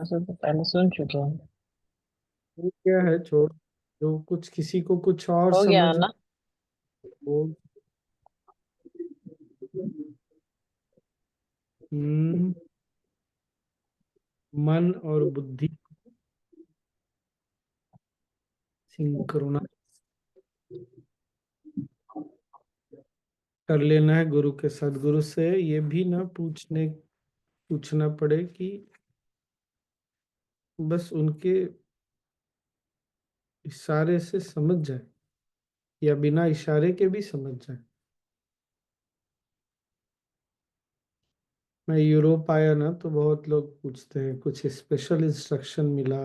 ऐसे तो पहले सुन चुके हैं। वो क्या है, छोड़। जो कुछ किसी को कुछ और हो गया समझ ना। वो। हम्म, मन और बुद्धि सिंक्रोनाइज कर लेना है गुरु के सदगुरु से। ये भी ना पूछना पड़े कि बस उनके इशारे से समझ जाए, या बिना इशारे के भी समझ जाए। मैं यूरोप आया ना, तो बहुत लोग पूछते हैं कुछ स्पेशल इंस्ट्रक्शन मिला।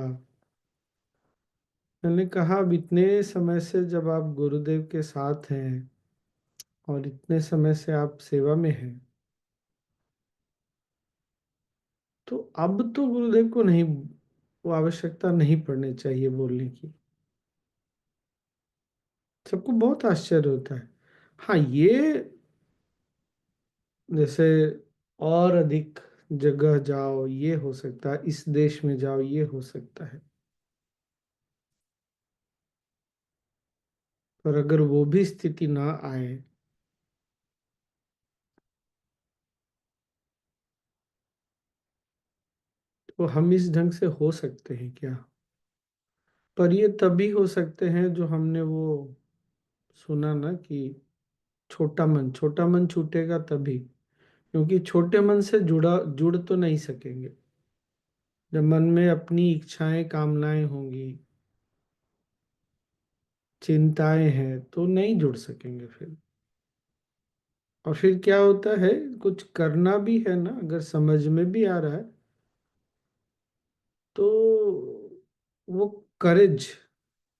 मैंने कहा, अब इतने समय से जब आप गुरुदेव के साथ हैं और इतने समय से आप सेवा में हैं, तो अब तो गुरुदेव को नहीं, वो आवश्यकता नहीं पड़नी चाहिए बोलने की। सबको बहुत आश्चर्य होता है। हाँ, ये जैसे और अधिक जगह जाओ ये हो सकता है, इस देश में जाओ ये हो सकता है, पर अगर वो भी स्थिति ना आए, तो हम इस ढंग से हो सकते हैं क्या? पर ये तभी हो सकते हैं जो हमने वो सुना ना कि छोटा मन छूटेगा तभी। क्योंकि छोटे मन से जुड़ तो नहीं सकेंगे। जब मन में अपनी इच्छाएं कामनाएं होंगी, चिंताएं हैं, तो नहीं जुड़ सकेंगे फिर। और फिर क्या होता है, कुछ करना भी है ना, अगर समझ में भी आ रहा है, तो वो करेज,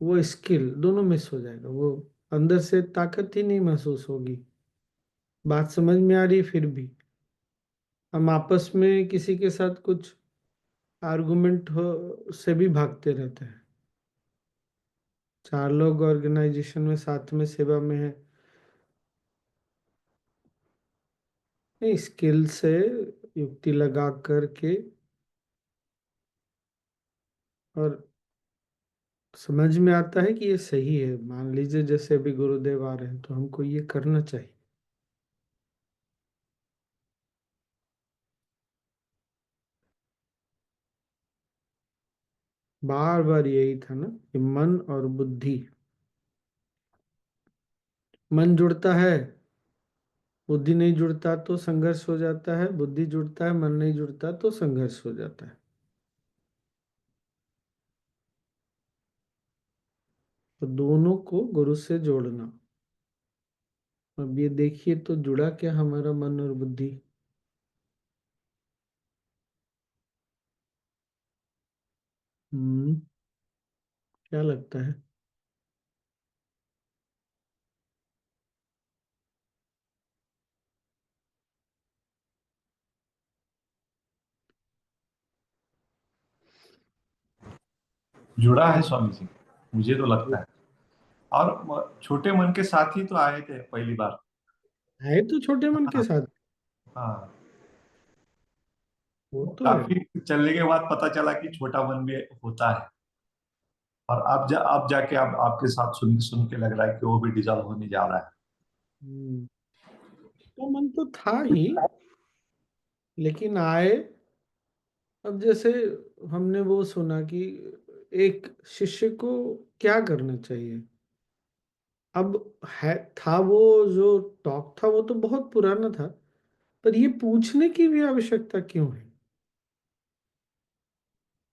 वो स्किल दोनों मिस हो जाएगा। वो अंदर से ताकत ही नहीं महसूस होगी। बात समझ में आ रही है फिर भी हम आपस में किसी के साथ कुछ आर्गुमेंट हो से भी भागते रहते हैं। चार लोग ऑर्गेनाइजेशन में साथ में सेवा में है, नहीं स्किल से युक्ति लगा करके, और समझ में आता है कि ये सही है। मान लीजिए जैसे अभी गुरुदेव आ रहे हैं, तो हमको ये करना चाहिए। बार बार यही था ना कि मन और बुद्धि। मन जुड़ता है, बुद्धि नहीं जुड़ता तो संघर्ष हो जाता है। बुद्धि जुड़ता है, मन नहीं जुड़ता तो संघर्ष हो जाता है। तो दोनों को गुरु से जोड़ना। अब ये देखिए, तो जुड़ा क्या हमारा मन और बुद्धि? हम्म, क्या लगता है? जुड़ा है स्वामी जी, मुझे तो लगता है। और छोटे मन के साथ ही तो आए थे पहली बार। है तो छोटे मन के हाँ। साथ। हाँ। वो तो है। काफी चलने के बाद पता चला कि छोटा मन भी होता है। और अब जाके अब आपके साथ सुन सुन के लग रहा है कि वो भी डिजॉल्व होने जा रहा है। हम्म, तो मन तो था ही, लेकिन आए। अब जैसे हमने वो सुना कि एक शिष्य को क्या करना चाहिए। अब है, था वो जो टॉक था वो तो बहुत पुराना था, पर ये पूछने की भी आवश्यकता क्यों है?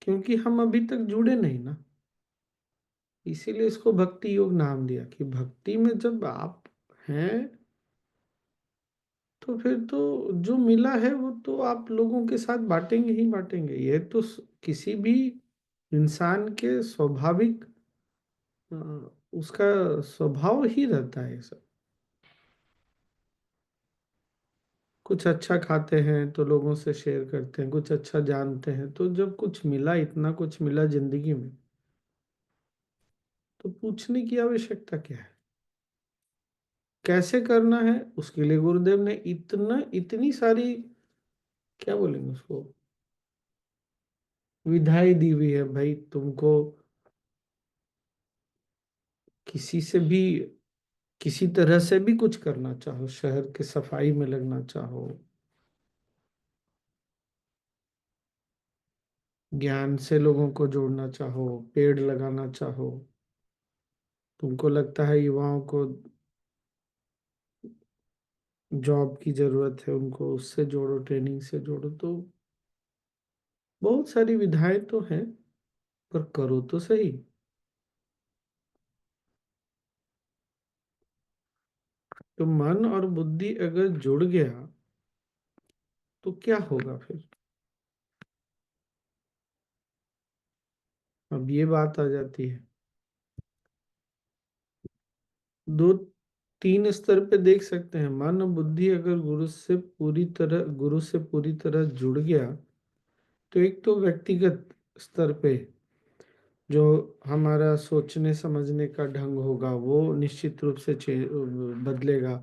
क्योंकि हम अभी तक जुड़े नहीं ना। इसीलिए इसको भक्ति योग नाम दिया कि भक्ति में जब आप हैं, तो फिर तो जो मिला है वो तो आप लोगों के साथ बांटेंगे ही बांटेंगे। ये तो किसी भी इंसान के स्वाभाविक अ, उसका स्वभाव ही रहता है ये सब। कुछ अच्छा खाते हैं तो लोगों से शेयर करते हैं, कुछ अच्छा जानते हैं, तो जब कुछ मिला, इतना कुछ मिला जिंदगी में, तो पूछने की आवश्यकता क्या है? कैसे करना है उसके लिए गुरुदेव ने इतनी सारी, क्या बोलेंगे उसको, विधाई दी हुई है भाई, तुमको किसी से भी किसी तरह से भी कुछ करना चाहो, शहर के सफाई में लगना चाहो, ज्ञान से लोगों को जोड़ना चाहो, पेड़ लगाना चाहो, तुमको लगता है युवाओं को जॉब की जरूरत है, उनको उससे जोड़ो, ट्रेनिंग से जोड़ो, तो बहुत सारी विधाएं तो हैं, पर करो तो सही। तो मन और बुद्धि अगर जुड़ गया तो क्या होगा फिर? अब ये बात आ जाती है। दो तीन स्तर पे देख सकते हैं। मन और बुद्धि अगर गुरु से पूरी तरह जुड़ गया, तो एक तो व्यक्तिगत स्तर पे जो हमारा सोचने समझने का ढंग होगा वो निश्चित रूप से बदलेगा।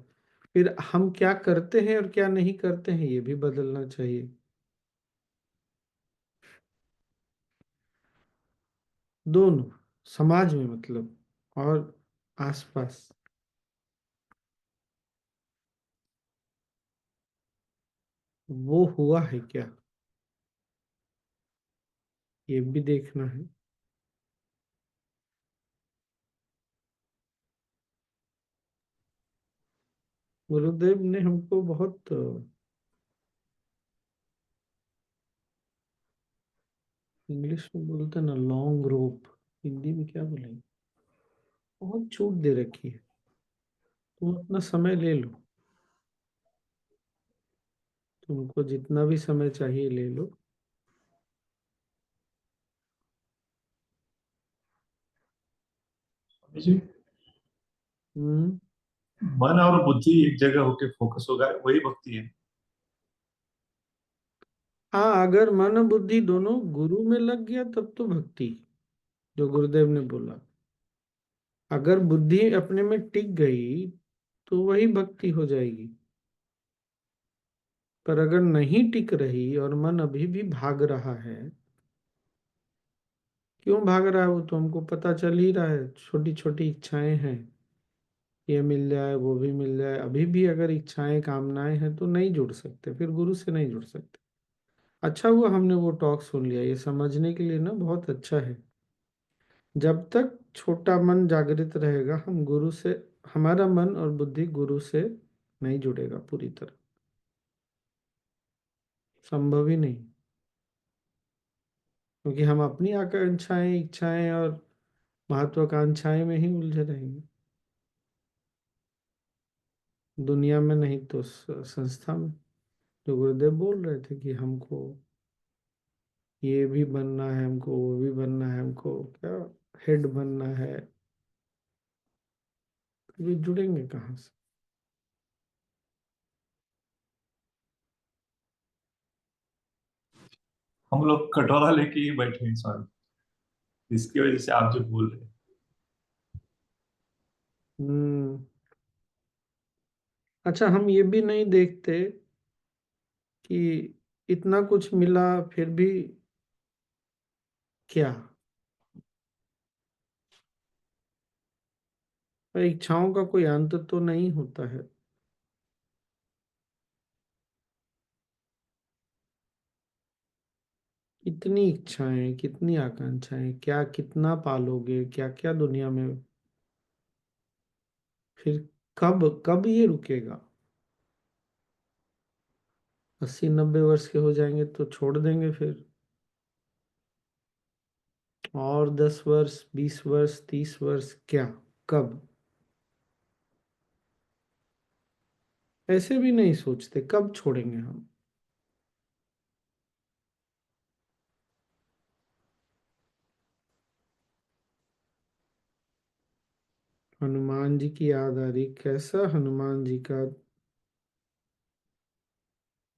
फिर हम क्या करते हैं और क्या नहीं करते हैं ये भी बदलना चाहिए। दोनों, समाज में मतलब, और आसपास। वो हुआ है क्या, ये भी देखना है। गुरुदेव ने हमको बहुत, इंग्लिश में बोलते हैं ना लॉन्ग रोप, हिंदी में क्या बोलेंगे, बहुत छूट दे रखी है। तुम अपना समय ले लो, तुमको जितना भी समय चाहिए ले लो। स्वामी जी, हम्म। मन और बुद्धि एक जगह होके फोकस होगा, वही भक्ति है। हाँ, अगर मन और बुद्धि दोनों गुरु में लग गया तब तो भक्ति, जो गुरुदेव ने बोला। अगर बुद्धि अपने में टिक गई तो वही भक्ति हो जाएगी। पर अगर नहीं टिक रही और मन अभी भी भाग रहा है, क्यों भाग रहा है वो तो हमको पता चल ही रहा है। छोटी छोटी इच्छाएं हैं, ये मिल जाए वो भी मिल जाए, अभी भी अगर इच्छाएं कामनाएं हैं तो नहीं जुड़ सकते, फिर गुरु से नहीं जुड़ सकते। अच्छा हुआ हमने वो टॉक सुन लिया, ये समझने के लिए ना बहुत अच्छा है। जब तक छोटा मन जागृत रहेगा, हम गुरु से, हमारा मन और बुद्धि गुरु से नहीं जुड़ेगा पूरी तरह, संभव ही नहीं। क्योंकि हम अपनी आकांक्षाएं, इच्छाएं और महत्वाकांक्षाएं में ही उलझे रहेंगे, दुनिया में नहीं तो संस्था में। जो गुरुदेव बोल रहे थे कि हमको ये भी बनना है, हमको वो भी बनना है, हमको क्या हेड बनना है, तो ये जुड़ेंगे कहाँ से? हम लोग कटोरा लेके ही बैठे हैं स्वामी, इसकी वजह से आप जो बोल रहे हैं। हम्म। अच्छा, हम ये भी नहीं देखते कि इतना कुछ मिला फिर भी क्या, इच्छाओं का कोई अंत तो नहीं होता है। कितनी इच्छाएं, कितनी आकांक्षाएं, क्या कितना पालोगे, क्या क्या दुनिया में, फिर कब कब ये रुकेगा? 80-90 वर्ष के हो जाएंगे तो छोड़ देंगे फिर, और 10 वर्ष, 20 वर्ष, 30 वर्ष, क्या, कब? ऐसे भी नहीं सोचते कब छोड़ेंगे हम। हनुमान जी की याद आ रही, कैसा हनुमान जी का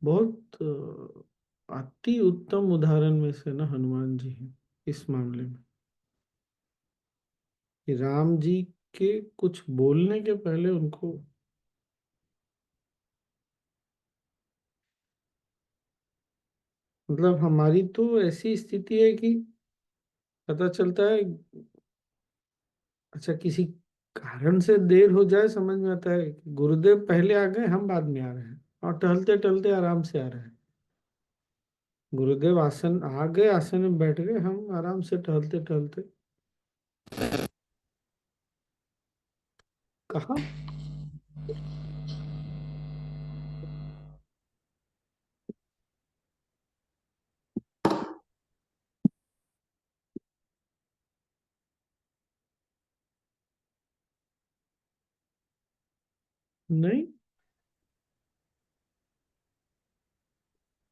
बहुत अति उत्तम उदाहरण में से ना हनुमान जी हैं इस मामले में, कि राम जी के कुछ बोलने के पहले उनको, मतलब हमारी तो ऐसी स्थिति है कि पता चलता है, अच्छा किसी कारण से देर हो जाए, समझ में आता है कि गुरुदेव पहले आ गए, हम बाद में आ रहे हैं, और टहलते टहलते आराम से आ रहे हैं। गुरुदेव आसन आ गए, आसन में बैठ गए, हम आराम से टहलते टहलते कहा। नहीं।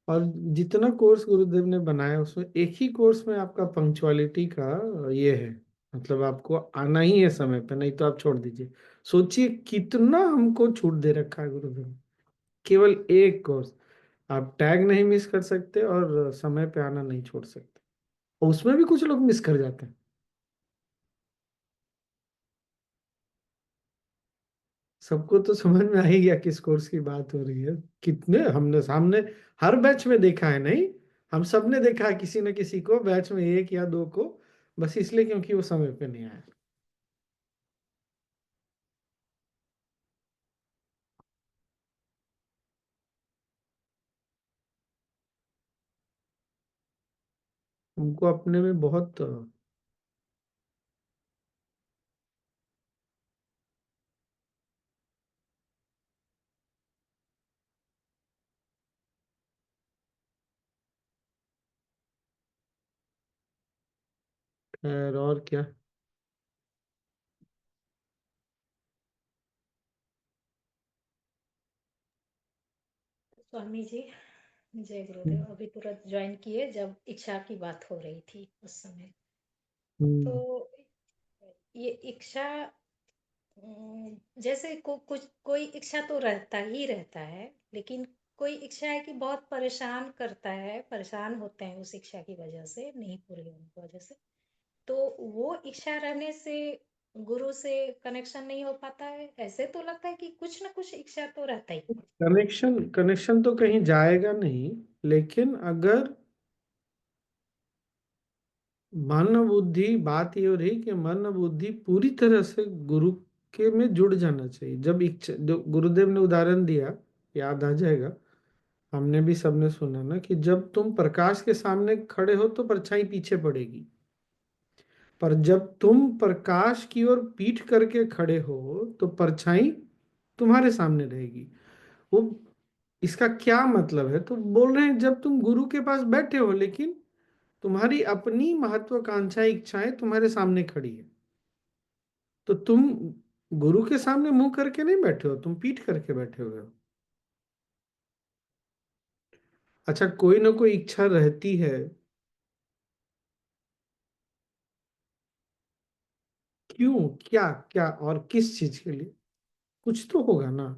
और जितना कोर्स गुरुदेव ने बनाया उसमें एक ही कोर्स में आपका पंक्चुअलिटी का ये है, मतलब आपको आना ही है समय पे, नहीं तो आप छोड़ दीजिए। सोचिए कितना हमको छूट दे रखा है गुरुदेव ने। केवल एक कोर्स, आप टैग नहीं मिस कर सकते और समय पे आना नहीं छोड़ सकते। और उसमें भी कुछ लोग मिस कर जाते हैं। सबको तो समझ में आ ही गया किस कोर्स की बात हो रही है। कितने हमने सामने हर बैच में देखा है, नहीं, हम सब ने देखा है किसी न किसी को बैच में, एक या दो को, बस इसलिए क्योंकि वो समय पे नहीं आया। हमको अपने में बहुत खैर और क्या। स्वामी जी, जय गुरुदेव। अभी तुरंत ज्वाइन किए जब इच्छा की बात हो रही थी उस समय। तो हम्म। ये इच्छा, जैसे कुछ कोई इच्छा तो रहता ही रहता है, लेकिन कोई इच्छा है कि बहुत परेशान करता है, परेशान होते हैं उस इच्छा की वजह से, नहीं पूरी होने की वजह से। तो वो इच्छा रहने से गुरु से कनेक्शन नहीं हो पाता है। ऐसे तो लगता है कि कुछ ना कुछ इच्छा तो रहता ही है। कनेक्शन कनेक्शन तो कहीं जाएगा नहीं, लेकिन अगर मन बुद्धि, बात ये हो रही कि मन बुद्धि पूरी तरह से गुरु के में जुड़ जाना चाहिए। जब इच्छा, जो गुरुदेव ने उदाहरण दिया, याद आ जाएगा, हमने भी सबने सुना ना, कि जब तुम प्रकाश के सामने खड़े हो तो परछाई पीछे पड़ेगी, पर जब तुम प्रकाश की ओर पीठ करके खड़े हो तो परछाई तुम्हारे सामने रहेगी। वो, इसका क्या मतलब है, तो बोल रहे हैं जब तुम गुरु के पास बैठे हो लेकिन तुम्हारी अपनी महत्वाकांक्षा इच्छाएं तुम्हारे सामने खड़ी है, तो तुम गुरु के सामने मुंह करके नहीं बैठे हो, तुम पीठ करके बैठे हुए हो। अच्छा, कोई ना कोई इच्छा रहती है, क्यों, क्या क्या और किस चीज के लिए, कुछ तो होगा ना।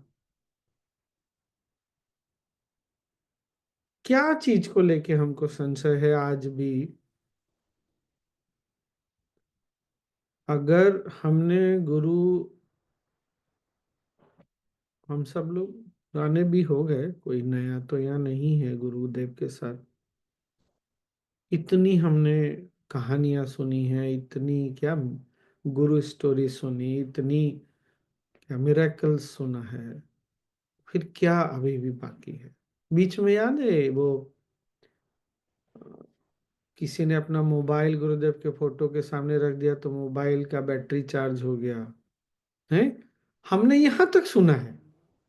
क्या चीज को लेके हमको संशय है आज भी। अगर हमने गुरु, हम सब लोग पुराने भी हो गए, कोई नया तो यहाँ नहीं है गुरुदेव के साथ। इतनी हमने कहानियां सुनी हैं, इतनी क्या गुरु स्टोरी सुनी, इतनी क्या मिरेकल्स सुना है, फिर क्या अभी भी बाकी है। बीच में याद है वो, किसी ने अपना मोबाइल गुरुदेव के फोटो के सामने रख दिया तो मोबाइल का बैटरी चार्ज हो गया है। हमने यहाँ तक सुना है,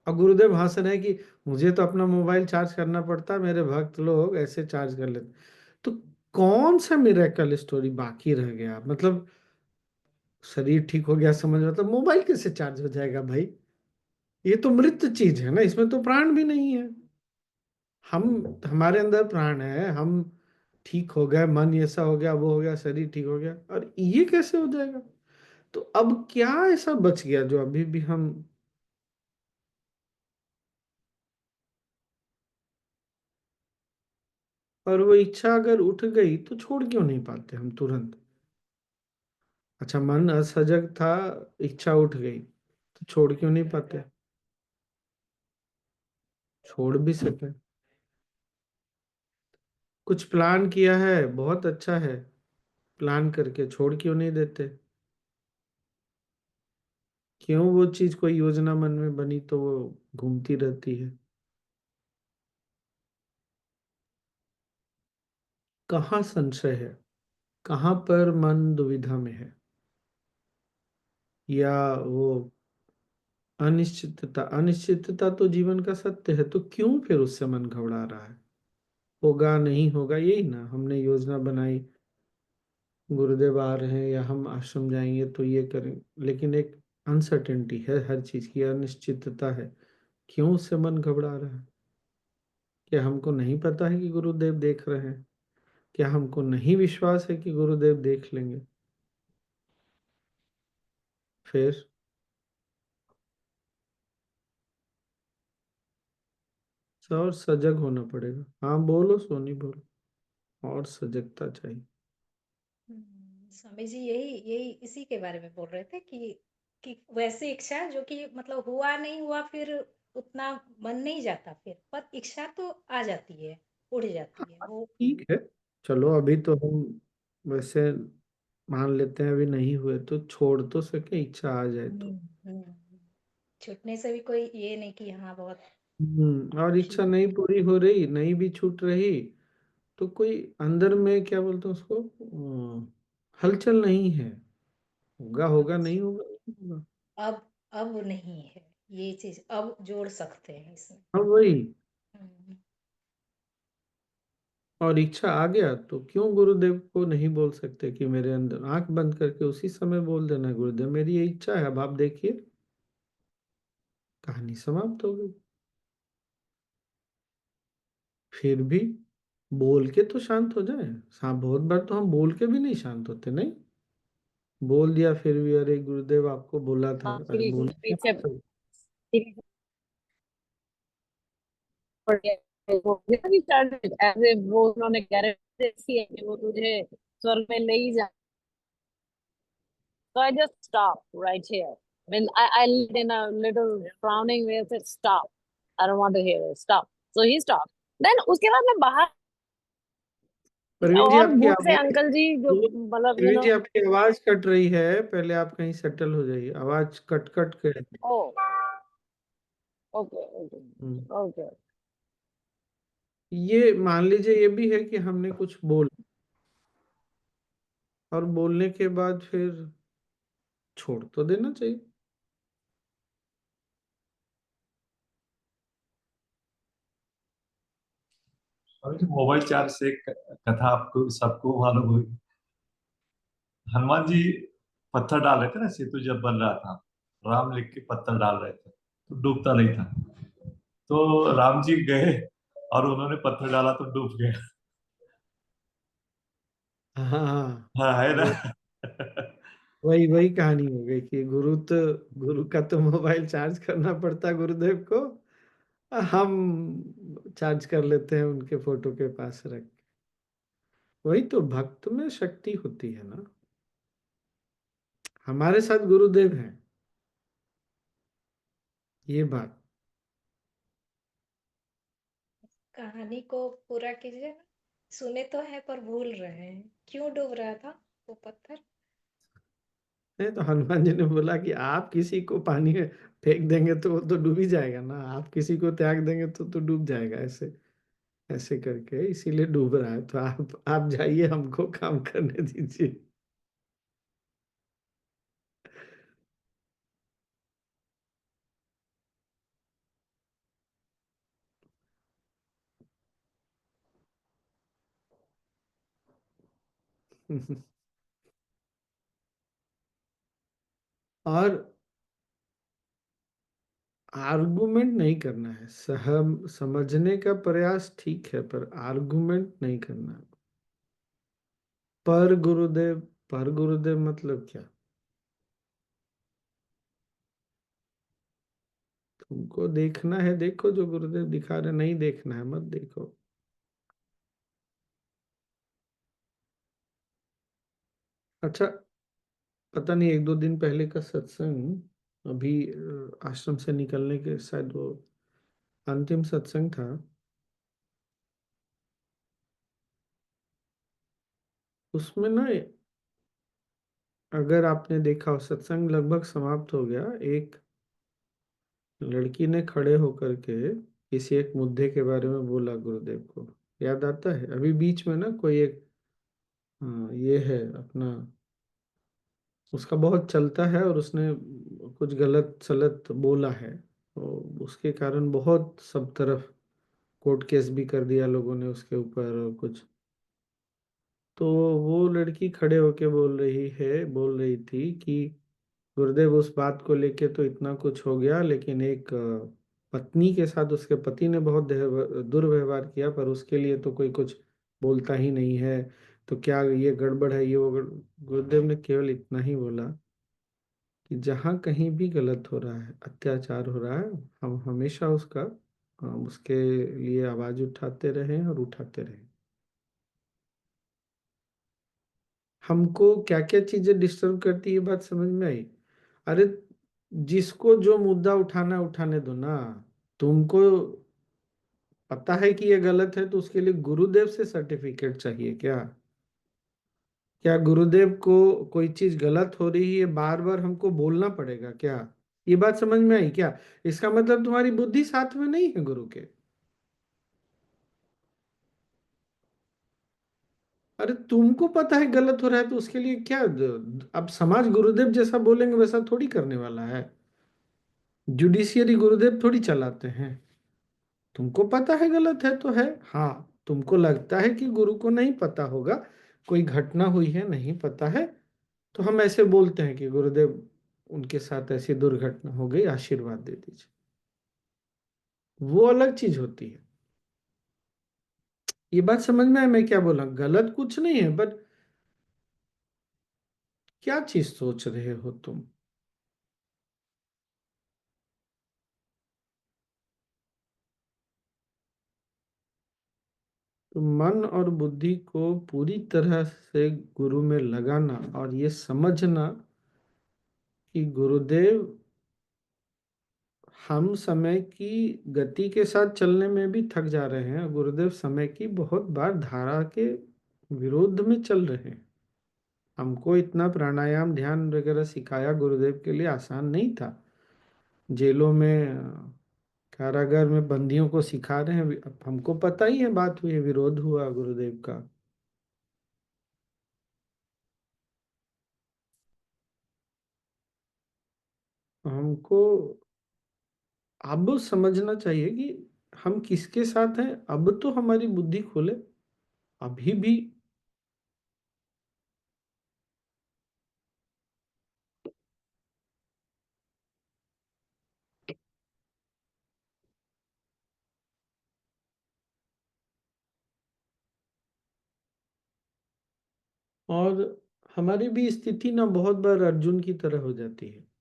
और गुरुदेव हंस रहे हैं कि मुझे तो अपना मोबाइल चार्ज करना पड़ता है, मेरे भक्त लोग ऐसे चार्ज कर लेते। तो कौन सा मिरेकल स्टोरी बाकी रह गया, मतलब शरीर ठीक हो गया समझ, मतलब मोबाइल कैसे चार्ज हो जाएगा भाई, ये तो मृत चीज है ना, इसमें तो प्राण भी नहीं है। हम, हमारे अंदर प्राण है, हम ठीक हो गए, मन ऐसा हो गया, वो हो गया, शरीर ठीक हो गया, और ये कैसे हो जाएगा। तो अब क्या ऐसा बच गया जो अभी भी हम, और वो इच्छा अगर उठ गई तो छोड़ क्यों नहीं पाते हम तुरंत। अच्छा, मन असजग था, इच्छा उठ गई तो छोड़ क्यों नहीं पाते। छोड़ भी सके, कुछ प्लान किया है, बहुत अच्छा है, प्लान करके छोड़ क्यों नहीं देते? क्यों वो चीज कोई योजना मन में बनी तो वो घूमती रहती है? कहाँ संशय है? कहाँ पर मन दुविधा में है? या वो अनिश्चितता? अनिश्चितता तो जीवन का सत्य है, तो क्यों फिर उससे मन घबरा रहा है? होगा नहीं होगा, यही ना हमने योजना बनाई, गुरुदेव आ रहे हैं या हम आश्रम जाएंगे तो ये करें, लेकिन एक अनसर्टेनिटी है, हर चीज की अनिश्चितता है। क्यों उससे मन घबरा रहा है? क्या हमको नहीं पता है कि गुरुदेव देख रहे हैं? क्या हमको नहीं विश्वास है कि गुरुदेव देख लेंगे? फिर और सजग होना पड़ेगा। हाँ बोलो सोनी, बोलो। और सजगता चाहिए। स्वामी जी यही यही इसी के बारे में बोल रहे थे कि वैसी इच्छा जो कि मतलब हुआ नहीं हुआ फिर उतना मन नहीं जाता, फिर पर इच्छा तो आ जाती है, उड़ जाती है वो। ठीक है, चलो अभी तो हम वैसे मान लेते हैं अभी नहीं हुए, तो छोड़ तो सके इच्छा आ जाए तो। छूटने से भी कोई ये नहीं कि हाँ बहुत और इच्छा ठीक। नहीं पूरी हो रही, नहीं भी छूट रही, तो कोई अंदर में क्या बोलते हैं उसको, हलचल नहीं है। होगा होगा, नहीं अच्छा, होगा नहीं होगा। अब नहीं है ये चीज, अब जोड़ सकते हैं इसमें। हाँ वही। हम्म, और इच्छा आ गया तो क्यों गुरुदेव को नहीं बोल सकते कि मेरे अंदर, आंख बंद करके उसी समय बोल देना, गुरुदेव मेरी ये इच्छा है, अब आप देखिए, कहानी समाप्त हो गई। फिर भी बोल के तो शांत हो जाए। हाँ बहुत बार तो हम बोल के भी नहीं शांत होते, नहीं बोल दिया फिर भी, अरे गुरुदेव आपको बोला था, अरे बोल पीछे पड़ गया वो भी started as if वो उन्होंने गारंटी दी है कि वो तुझे स्वर्ग में ले ही जा। So I just stopped right here. I mean, I in a little frowning way said, "Stop. I don't want to hear it. Stop." So he stopped. Then उसके बाद मैं बाहर प्रवीण जी और आपकी दूर से आवाज, अंकल जी जो मतलब प्रवीण जी आपकी आवाज कट रही है, पहले आप कहीं सेटल हो जाइए, आवाज कट कट के। ओ ओके ओके हम्म। ओके ये मान लीजिए ये भी है कि हमने कुछ बोल, और बोलने के बाद फिर छोड़ तो देना चाहिए। अभी मोबाइल चार्ज से एक कथा आपको सबको मालूम हुई। हनुमान जी पत्थर डाल रहे थे ना, सेतु जब बन रहा था, राम लिख के पत्थर डाल रहे थे तो डूबता नहीं था। तो राम जी गए और उन्होंने पत्थर डाला तो डूब गया। हाँ हाँ, हाँ है ना। वो वही वही कहानी हो गई कि गुरु का तो मोबाइल चार्ज करना पड़ता गुरुदेव को, हम चार्ज कर लेते हैं उनके फोटो के पास रख के। वही तो भक्त में शक्ति होती है ना। हमारे साथ गुरुदेव हैं, ये बात। कहानी को पूरा कीजिए ना। सुने तो है पर भूल रहे हैं, क्यों डूब रहा था वो पत्थर? नहीं तो हनुमान जी ने बोला कि आप किसी को पानी में फेंक देंगे तो वो तो डूब ही जाएगा ना, आप किसी को त्याग देंगे तो डूब जाएगा, ऐसे ऐसे करके, इसीलिए डूब रहा है, तो आप जाइए, हमको काम करने दीजिए। और आर्गुमेंट नहीं करना है, सहम समझने का प्रयास ठीक है, पर आर्गुमेंट नहीं करना है। पर गुरुदेव, पर गुरुदेव मतलब क्या? तुमको देखना है देखो, जो गुरुदेव दिखा रहे, नहीं देखना है मत देखो। अच्छा, पता नहीं एक दो दिन पहले का सत्संग, अभी आश्रम से निकलने के शायद वो अंतिम सत्संग था। उसमें ना, अगर आपने देखा हो, सत्संग लगभग समाप्त हो गया, एक लड़की ने खड़े होकर के किसी एक मुद्दे के बारे में बोला गुरुदेव को, याद आता है? अभी बीच में ना कोई एक, हाँ ये है अपना, उसका बहुत चलता है और उसने कुछ गलत सलत बोला है, तो उसके कारण बहुत सब तरफ कोर्ट केस भी कर दिया लोगों ने उसके ऊपर और कुछ। तो वो लड़की खड़े होके बोल रही थी कि गुरुदेव, उस बात को लेके तो इतना कुछ हो गया, लेकिन एक पत्नी के साथ उसके पति ने बहुत दुर्व्यवहार किया, पर उसके लिए तो कोई कुछ बोलता ही नहीं है, तो क्या ये गड़बड़ है, ये वो गुरुदेव ने केवल इतना ही बोला कि जहाँ कहीं भी गलत हो रहा है, अत्याचार हो रहा है, हम हमेशा उसके लिए आवाज उठाते रहें और उठाते रहें। हमको क्या क्या चीजें डिस्टर्ब करती है, ये बात समझ में आई? अरे, जिसको जो मुद्दा उठाना है, उठाने दो ना। तुमको पता है कि ये गलत है, तो उसके लिए गुरुदेव से सर्टिफिकेट चाहिए क्या? क्या गुरुदेव को कोई चीज गलत हो रही है बार बार हमको बोलना पड़ेगा क्या? ये बात समझ में आई क्या? इसका मतलब तुम्हारी बुद्धि साथ में नहीं है गुरु के। अरे तुमको पता है गलत हो रहा है, तो उसके लिए क्या अब समाज गुरुदेव जैसा बोलेंगे वैसा थोड़ी करने वाला है। जुडिशियरी गुरुदेव थोड़ी चलाते हैं। तुमको पता है गलत है तो है, हाँ। तुमको लगता है कि गुरु को नहीं पता होगा, कोई घटना हुई है नहीं पता है, तो हम ऐसे बोलते हैं कि गुरुदेव, उनके साथ ऐसी दुर्घटना हो गई, आशीर्वाद दे दीजिए। वो अलग चीज होती है। ये बात समझ में है मैं क्या बोला? गलत कुछ नहीं है, बट क्या चीज सोच रहे हो तुम? तो मन और बुद्धि को पूरी तरह से गुरु में लगाना और ये समझना कि गुरुदेव हम समय की गति के साथ चलने में भी थक जा रहे हैं, गुरुदेव समय की बहुत बार धारा के विरोध में चल रहे हैं। हमको इतना प्राणायाम ध्यान वगैरह सिखाया गुरुदेव के लिए आसान नहीं था। जेलों में, कारागार में बंदियों को सिखा रहे हैं, अब हमको पता ही है, बात हुई है, विरोध हुआ गुरुदेव का। हमको अब समझना चाहिए कि हम किसके साथ हैं। अब तो हमारी बुद्धि खोले, अभी भी। और हमारी भी स्थिति ना बहुत बार अर्जुन की तरह हो जाती है।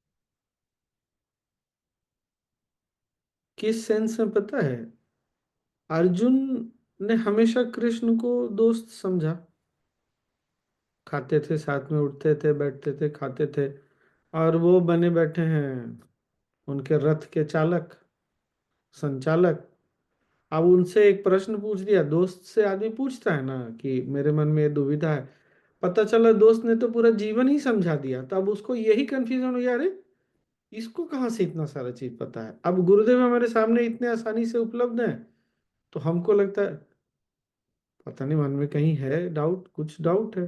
किस सेंस में पता है? अर्जुन ने हमेशा कृष्ण को दोस्त समझा, खाते थे साथ में, उठते थे, बैठते थे, खाते थे, और वो बने बैठे हैं उनके रथ के चालक, संचालक। अब उनसे एक प्रश्न पूछ दिया, दोस्त से आदमी पूछता है ना कि मेरे मन में ये दुविधा है, पता चला दोस्त ने तो पूरा जीवन ही समझा दिया, तब उसको यही कंफ्यूजन हो गया, अरे इसको कहाँ से इतना सारा चीज पता है। अब गुरुदेव हमारे सामने इतने आसानी से उपलब्ध हैं, तो हमको लगता है पता नहीं, मन में कहीं है डाउट, कुछ डाउट है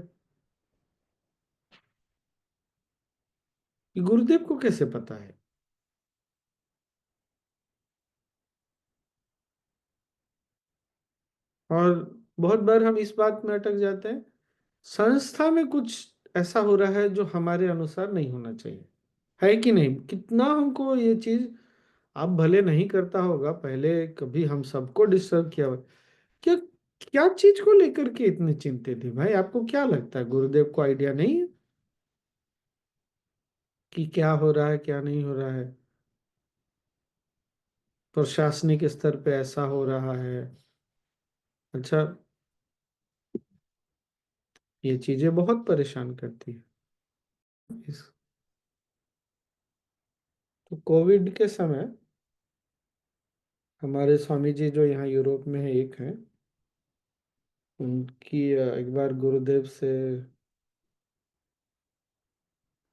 कि गुरुदेव को कैसे पता है। और बहुत बार हम इस बात में अटक जाते हैं, संस्था में कुछ ऐसा हो रहा है जो हमारे अनुसार नहीं होना चाहिए, है कि नहीं? कितना हमको ये चीज, आप भले नहीं करता होगा, पहले कभी हम सबको डिस्टर्ब किया हुआ, क्या क्या चीज को लेकर के इतनी चिंतित है भाई? आपको क्या लगता है गुरुदेव को आइडिया नहीं है कि क्या हो रहा है, क्या नहीं हो रहा है? प्रशासनिक स्तर पे ऐसा हो रहा है। अच्छा, ये चीजें बहुत परेशान करती है। इस तो कोविड के समय हमारे स्वामी जी जो यहाँ यूरोप में है, एक हैं, उनकी एक बार गुरुदेव से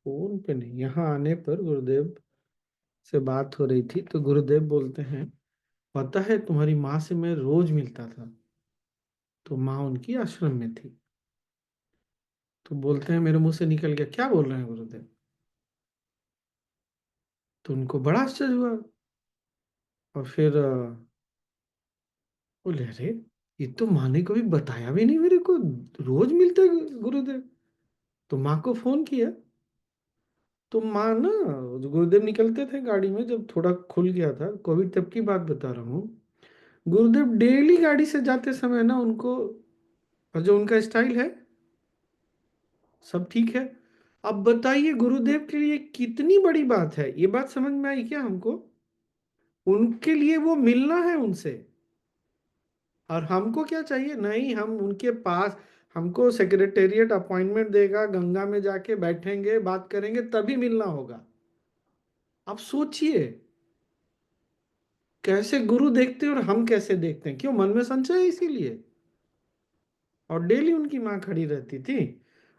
फोन पे नहीं, यहाँ आने पर गुरुदेव से बात हो रही थी, तो गुरुदेव बोलते हैं, पता है तुम्हारी माँ से मैं रोज मिलता था। तो माँ उनकी आश्रम में थी। तो बोलते हैं मेरे मुंह से निकल गया, क्या बोल रहे हैं गुरुदेव? तो उनको बड़ा आश्चर्य हुआ। और फिर बोले, अरे ये तो माँ ने कभी बताया भी नहीं मेरे को, रोज मिलते गुरुदेव। तो माँ को फोन किया। तो माँ ना, गुरुदेव निकलते थे गाड़ी में जब थोड़ा खुल गया था कोविड, तब की बात बता रहा हूँ। गुरुदेव डेली गाड़ी से जाते समय ना उनको, और जो उनका स्टाइल है सब ठीक है। अब बताइए गुरुदेव के लिए कितनी बड़ी बात है, ये बात समझ में आई क्या हमको? उनके लिए वो मिलना है उनसे। और हमको क्या चाहिए? नहीं, हम उनके पास, हमको सेक्रेटेरिएट अपॉइंटमेंट देगा, गंगा में जाके बैठेंगे, बात करेंगे, तभी मिलना होगा। आप सोचिए कैसे गुरु देखते हैं और हम कैसे देखते हैं। क्यों? मन में संशय है इसीलिए। और डेली उनकी माँ खड़ी रहती थी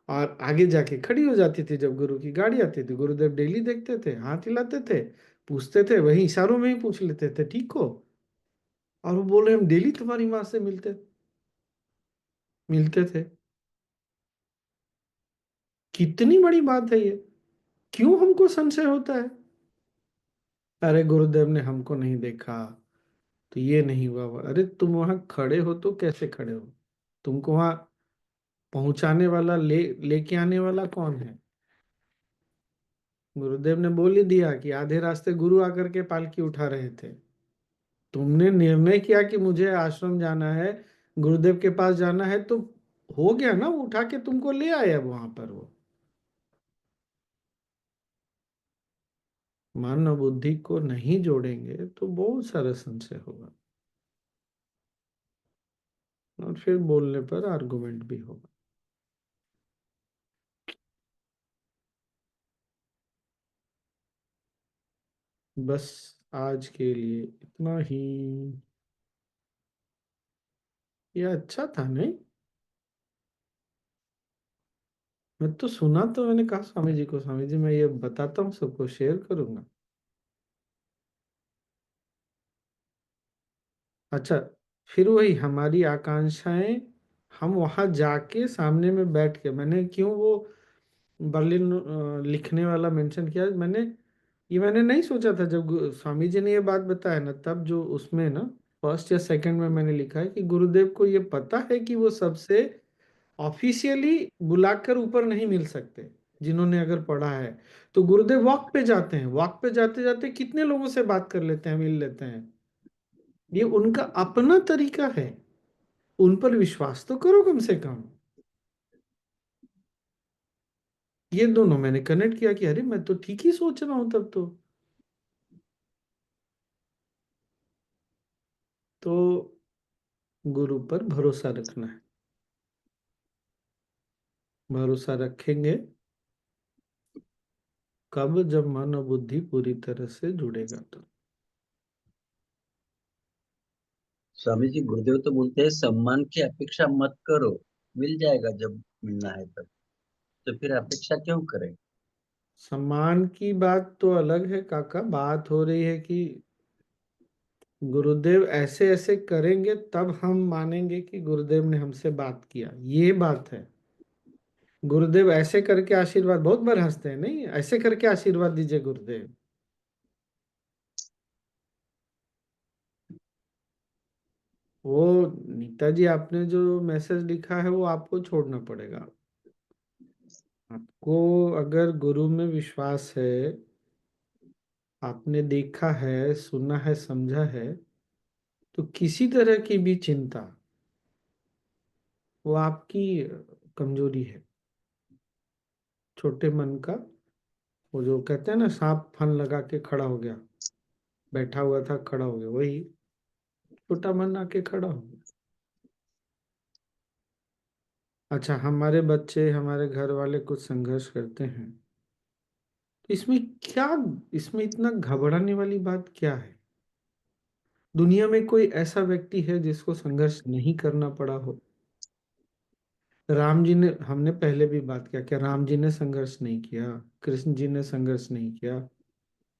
और आगे जाके खड़ी हो जाती थी जब गुरु की गाड़ी आती थी। गुरुदेव डेली देखते थे, हाथ हिलाते थे, पूछते थे, वही इशारों में ही पूछ लेते थे, ठीक हो? और वो बोले, हम डेली तुम्हारी माँ से मिलते थे। कितनी बड़ी बात है ये। क्यों हमको संशय होता है? अरे गुरुदेव ने हमको नहीं देखा तो ये नहीं हुआ अरे तुम वहां खड़े हो तो कैसे खड़े हो? तुमको वहां पहुंचाने वाला, लेके आने वाला कौन है? गुरुदेव ने बोल ही दिया कि आधे रास्ते गुरु आकर के पालकी उठा रहे थे। तुमने निर्णय किया कि मुझे आश्रम जाना है, गुरुदेव के पास जाना है, तो हो गया ना, वो उठा के तुमको ले आया वहां पर। वो मन और बुद्धि को नहीं जोड़ेंगे तो बहुत सारा संशय होगा, और फिर बोलने पर आर्गुमेंट भी होगा। बस आज के लिए इतना ही। ये अच्छा था नहीं? मैं तो सुना, तो मैंने कहा स्वामी जी को, स्वामी जी मैं ये बताता हूँ, सबको शेयर करूंगा। अच्छा, फिर वही हमारी आकांक्षाएं, हम वहां जाके सामने में बैठ के, मैंने क्यों वो बर्लिन लिखने वाला मेंशन किया मैंने, ये मैंने नहीं सोचा था जब स्वामी जी ने ये बात बताया ना, तब जो उसमें ना फर्स्ट या सेकंड में मैंने लिखा है कि गुरुदेव को ये पता है कि वो सबसे ऑफिशियली बुलाकर ऊपर नहीं मिल सकते। जिन्होंने अगर पढ़ा है तो गुरुदेव वॉक पे जाते हैं, वॉक पे जाते जाते कितने लोगों से बात कर लेते हैं, मिल लेते हैं। ये उनका अपना तरीका है, उन पर विश्वास तो करो कम से कम। ये दोनों मैंने कनेक्ट किया कि अरे मैं तो ठीक ही सोच रहा हूं तब तो गुरु पर भरोसा रखना है। भरोसा रखेंगे कब? जब मन और बुद्धि पूरी तरह से जुड़ेगा तो। स्वामी जी, गुरुदेव तो बोलते हैं सम्मान की अपेक्षा मत करो, मिल जाएगा जब मिलना है तब, तो फिर अपेक्षा क्यों करें? सम्मान की बात तो अलग है काका, बात हो रही है कि गुरुदेव ऐसे ऐसे करेंगे तब हम मानेंगे कि गुरुदेव ने हमसे बात किया, ये बात है। गुरुदेव ऐसे करके आशीर्वाद, बहुत बार हंसते हैं नहीं, ऐसे करके आशीर्वाद दीजिए गुरुदेव। वो नीता जी, आपने जो मैसेज लिखा है वो आपको छोड़ना पड़ेगा। आपको अगर गुरु में विश्वास है, आपने देखा है, सुना है, समझा है, तो किसी तरह की भी चिंता वो आपकी कमजोरी है, छोटे मन का। वो जो कहते हैं ना, सांप फन लगा के खड़ा हो गया, बैठा हुआ था खड़ा हो गया, वही छोटा मन आके खड़ा हो गया। अच्छा, हमारे बच्चे, हमारे घर वाले कुछ संघर्ष करते हैं, तो इसमें क्या, इसमें इतना घबराने वाली बात क्या है? दुनिया में कोई ऐसा व्यक्ति है जिसको संघर्ष नहीं करना पड़ा हो? राम जी ने, हमने पहले भी बात किया कि राम जी ने संघर्ष नहीं किया, कृष्ण जी ने संघर्ष नहीं किया,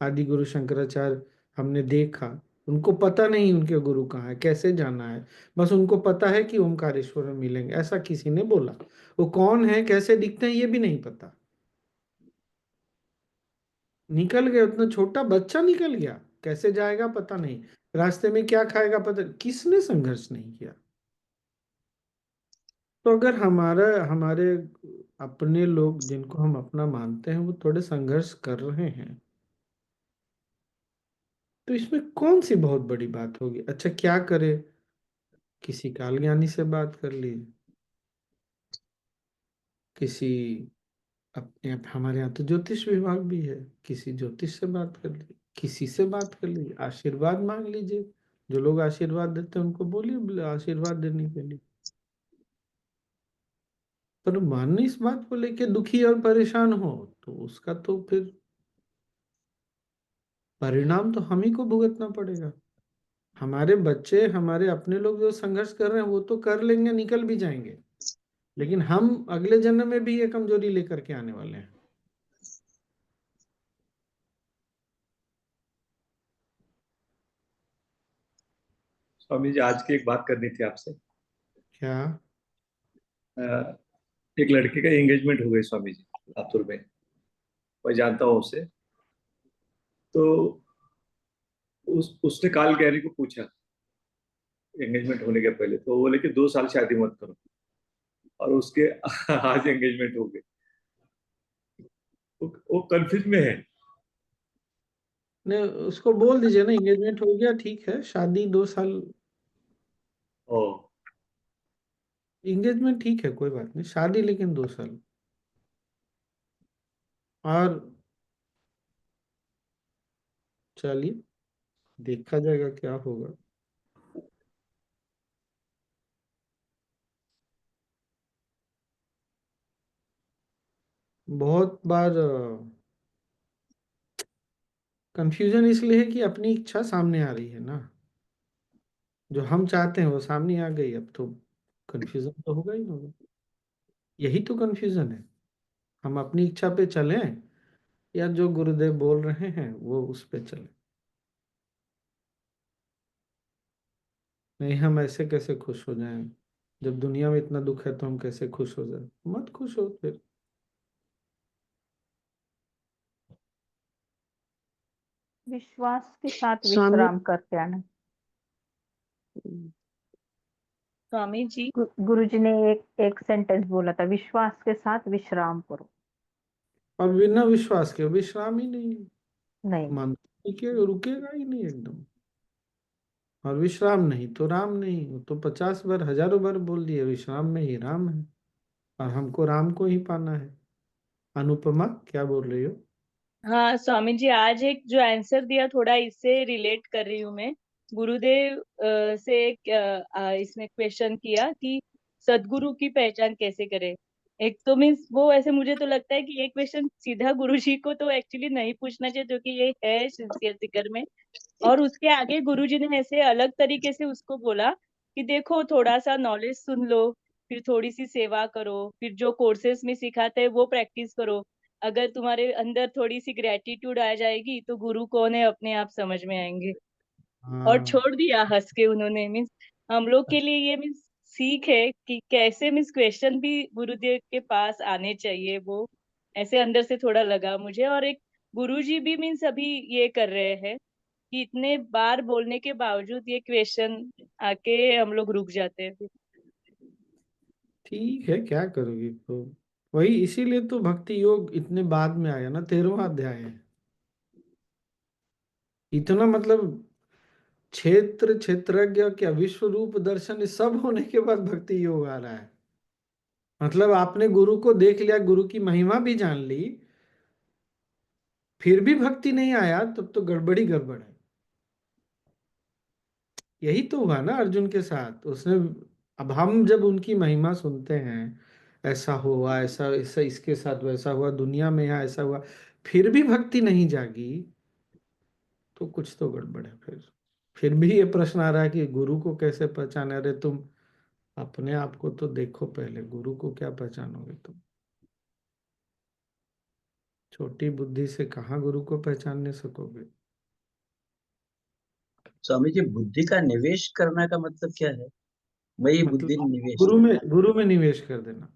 आदि गुरु शंकराचार्य हमने देखा, उनको पता नहीं उनके गुरु कहाँ है, कैसे जाना है, बस उनको पता है कि ओमकारेश्वर में मिलेंगे, ऐसा किसी ने बोला। वो कौन है, कैसे दिखते हैं, ये भी नहीं पता। निकल गए, उतना छोटा बच्चा निकल गया, कैसे जाएगा पता नहीं, रास्ते में क्या खाएगा पता, किसने संघर्ष नहीं किया। तो अगर हमारा हमारे अपने लोग जिनको हम अपना मानते हैं वो थोड़े संघर्ष कर रहे हैं, तो इसमें कौन सी बहुत बड़ी बात होगी। अच्छा क्या करे, किसी काल ज्ञानी से बात कर लीजिए, किसी अपने हमारे यहाँ तो ज्योतिष विभाग भी है, किसी ज्योतिष से बात कर लीजिए, किसी से बात कर लीजिए, आशीर्वाद मांग लीजिए, जो लोग आशीर्वाद देते हैं उनको बोलिए आशीर्वाद देने के लिए। पर मन इस बात को लेके दुखी और परेशान हो तो उसका तो फिर परिणाम तो हम ही को भुगतना पड़ेगा। हमारे बच्चे, हमारे अपने लोग जो संघर्ष कर रहे हैं वो तो कर लेंगे, निकल भी जाएंगे, लेकिन हम अगले जन्म में भी ये कमजोरी लेकर के आने वाले हैं। स्वामी जी, आज की एक बात करनी थी आपसे। क्या? अ, एक लड़के का एंगेजमेंट हो गई स्वामी जी, लातूर में। मैं जानता हूँ उसे। तो उसने काल गहरी को पूछा एंगेजमेंट होने के पहले, तो वो बोले कि 2 साल शादी मत करो, और उसके आज एंगेजमेंट हो गई। वो कंफ्यूज में है। ने उसको बोल दीजिए ना, एंगेजमेंट हो गया ठीक है, शादी 2 साल, ओ, एंगेजमेंट ठीक है कोई बात नहीं, शादी लेकिन 2 साल। और चलिए देखा जाएगा क्या होगा। बहुत बार कंफ्यूजन इसलिए है कि अपनी इच्छा सामने आ रही है ना, जो हम चाहते हैं वो सामने आ गई, अब तो कंफ्यूजन तो होगा ही होगा। यही तो कंफ्यूजन है, हम अपनी इच्छा पे चलें या जो गुरुदेव बोल रहे हैं वो उस पे चलें। नहीं, हम ऐसे कैसे खुश हो जाएं, जब दुनिया में इतना दुख है तो हम कैसे खुश हो जाए, मत खुश हो फिर। विश्वास के साथ स्वामी विश्राम करते आना। स्वामी जी, गुरुजी ने एक सेंटेंस बोला था, विश्वास के साथ विश्राम करो। और बिना विश्वास के विश्राम ही नहीं, नहीं, मन रुकेगा ही नहीं एकदम। और विश्राम नहीं तो राम नहीं, वो तो 50 बार 1000 बार बोल दिए, विश्राम में ही राम है, और हमको राम को ही पाना है। अनुपमा क्या बोल रही हो? हाँ स्वामी जी, आज एक जो आंसर दिया थोड़ा इससे रिलेट कर रही हूँ मैं। गुरुदेव से एक इसमें क्वेश्चन किया कि सदगुरु की पहचान कैसे करें। एक तो मीन्स वो ऐसे, मुझे तो लगता है कि ये क्वेश्चन सीधा गुरु जी को तो एक्चुअली नहीं पूछना चाहिए, जो कि ये है सिंसियर जिक्र में। और उसके आगे गुरुजी ने ऐसे अलग तरीके से उसको बोला कि देखो, थोड़ा सा नॉलेज सुन लो, फिर थोड़ी सी सेवा करो, फिर जो कोर्सेस में सिखाते हैं वो प्रैक्टिस करो। अगर तुम्हारे अंदर थोड़ी सी ग्रेटिट्यूड आ जाएगी तो गुरु कौन है अपने आप समझ में आएंगे। और हाँ छोड़ दिया हंस के उन्होंने। मीन्स हम लोग के लिए ये मीन्स सीख है कि कैसे मीन्स क्वेश्चन भी गुरुदेव के पास आने चाहिए। वो ऐसे अंदर से थोड़ा लगा मुझे। और एक गुरुजी भी मीन्स अभी ये कर रहे हैं कि इतने बार बोलने के बावजूद ये क्वेश्चन आके हम लोग रुक जाते हैं फिर। ठीक है, क्या करोगी तो, वही इसीलिए तो भक्ति योग इतने बाद में आया ना, 13वां अध्याय है। इतना मतलब क्षेत्र क्षेत्रज्ञ क्या विश्व रूप दर्शन ये सब होने के बाद भक्ति योग आ रहा है। मतलब आपने गुरु को देख लिया, गुरु की महिमा भी जान ली, फिर भी भक्ति नहीं आया, तब तो गड़बड़ी गड़बड़ है। यही तो हुआ ना अर्जुन के साथ, उसने, अब हम जब उनकी महिमा सुनते हैं, ऐसा हुआ, ऐसा ऐसा इसके साथ वैसा हुआ, दुनिया में यहाँ ऐसा हुआ, फिर भी भक्ति नहीं जागी, तो कुछ तो गड़बड़ है। फिर भी ये प्रश्न आ रहा है कि गुरु को कैसे पहचाने। अरे तुम अपने आप को तो देखो पहले, गुरु को क्या पहचानोगे तुम? छोटी बुद्धि से कहाँ गुरु को पहचानने सकोगे? स्वामी जी, बुद्धि का निवेश करना का मतलब क्या है? वही बुद्धि मतलब निवेश है। गुरु में निवेश कर देना।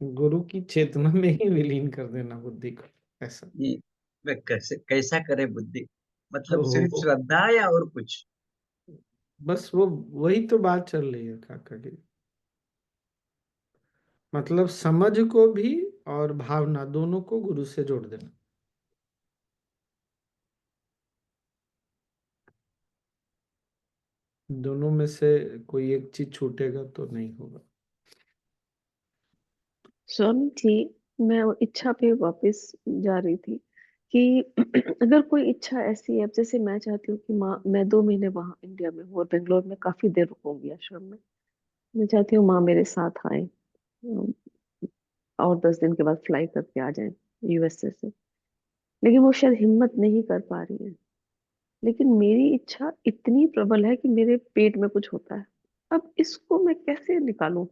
गुरु की चेतना में ही विलीन कर देना बुद्धि को, ऐसा। ये वे कैसे कैसा करे बुद्धि? मतलब सिर्फ ओहो, श्रद्धा या और कुछ? बस वो वही तो बात चल रही है काका की। मतलब समझ को भी और भावना दोनों को गुरु से जोड़ देना। दोनों में से कोई एक चीज छूटेगा तो नहीं होगा। स्वामी जी, मैं वो इच्छा पे वापस जा रही थी कि अगर कोई इच्छा ऐसी है, अब जैसे मैं चाहती हूँ कि माँ, मैं 2 महीने वहाँ इंडिया में हूँ और बेंगलोर में काफी देर रुकूंगी आश्रम में। मैं चाहती हूँ माँ मेरे साथ आए, और 10 दिन के बाद फ्लाई करके आ जाए यूएसए से। लेकिन वो शायद हिम्मत नहीं कर पा रही है। लेकिन मेरी इच्छा इतनी प्रबल है कि मेरे पेट में कुछ होता है। अब इसको मैं कैसे निकालूं?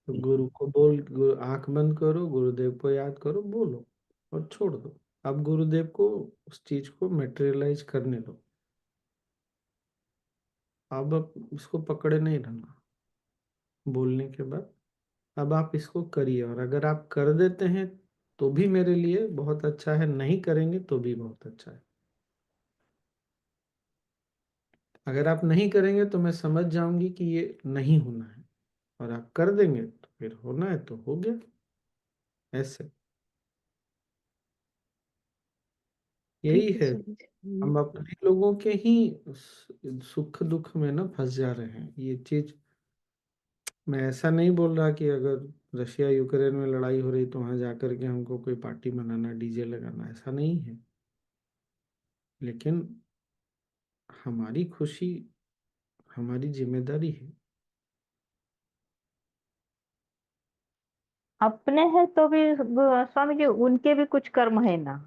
तो गुरु को बोल, आंख बंद करो, गुरुदेव को याद करो, बोलो और छोड़ दो। अब गुरुदेव को उस चीज को मटेरियलाइज करने दो। अब उसको पकड़े नहीं रहना। बोलने के बाद अब आप इसको करिए, और अगर आप कर देते हैं तो भी मेरे लिए बहुत अच्छा है, नहीं करेंगे तो भी बहुत अच्छा है। अगर आप नहीं करेंगे तो मैं समझ जाऊंगी कि ये नहीं होना है, और आप कर देंगे तो फिर होना है तो हो गया, ऐसे। यही ठीक है है। स्वामी जी। हम अपने लोगों के ही सुख दुख में ना फंस जा रहे हैं, ये चीज। मैं ऐसा नहीं बोल रहा कि अगर रशिया यूक्रेन में लड़ाई हो रही तो वहां जाकर के हमको कोई पार्टी मनाना, डीजे लगाना, ऐसा नहीं है। लेकिन हमारी खुशी हमारी जिम्मेदारी है। अपने हैं तो भी स्वामी जी उनके भी कुछ कर्म है ना।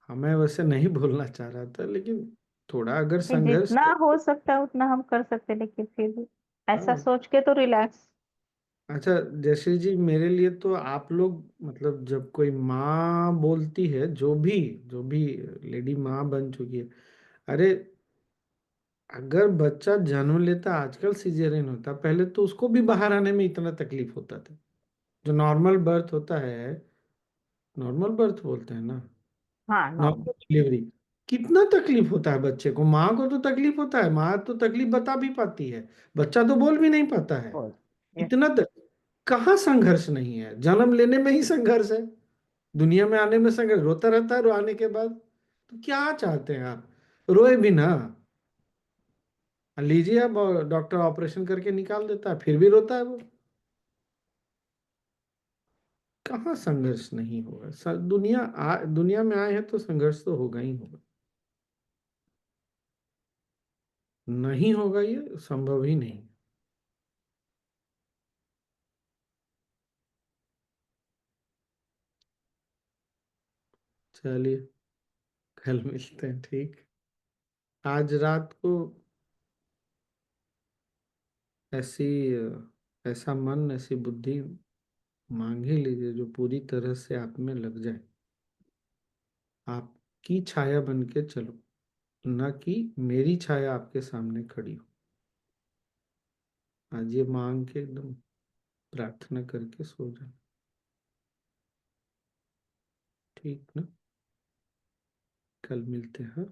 हमें वैसे नहीं बोलना चाह रहा था, लेकिन थोड़ा अगर नहीं, संघर्ष जितना है। हो सकता है उतना हम कर सकते हैं, लेकिन फिर भी ऐसा हाँ, सोच के तो रिलैक्स। अच्छा जैसे जी, मेरे लिए तो आप लोग, मतलब जब कोई माँ बोलती है, जो भी लेडी माँ बन चुकी है, अरे अगर बच्चा जन्म लेता, आजकल सिजेरियन होता, पहले तो उसको भी बाहर आने में इतना तकलीफ होता था। जो नॉर्मल बर्थ होता है, नॉर्मल बर्थ बोलते हैं ना, हाँ, नॉर्मल नॉर्मल। डिलीवरी, कितना तकलीफ होता है बच्चे को। माँ को तो तकलीफ होता है, माँ तो तकलीफ बता भी पाती है, बच्चा तो बोल भी नहीं पाता है। बोल। इतना कहाँ संघर्ष नहीं है? जन्म लेने में ही संघर्ष है, दुनिया में आने में संघर्ष, रोता रहता है रोने के बाद। तो क्या चाहते हैं आप? रोए भी ना, लीजिए अब, डॉक्टर ऑपरेशन करके निकाल देता है, फिर भी रोता है वो। कहाँ संघर्ष नहीं होगा? दुनिया में आए हैं तो संघर्ष तो होगा ही होगा। नहीं होगा ये संभव ही नहीं। चलिए, कल मिलते हैं, ठीक। आज रात को ऐसी ऐसा मन, ऐसी बुद्धि मांग ही लीजिए जो पूरी तरह से आप में लग जाए। आपकी छाया बन के चलो, ना कि मेरी छाया आपके सामने खड़ी हो। आज ये मांग के एकदम प्रार्थना करके सो जाना, ठीक ना? कल मिलते हैं।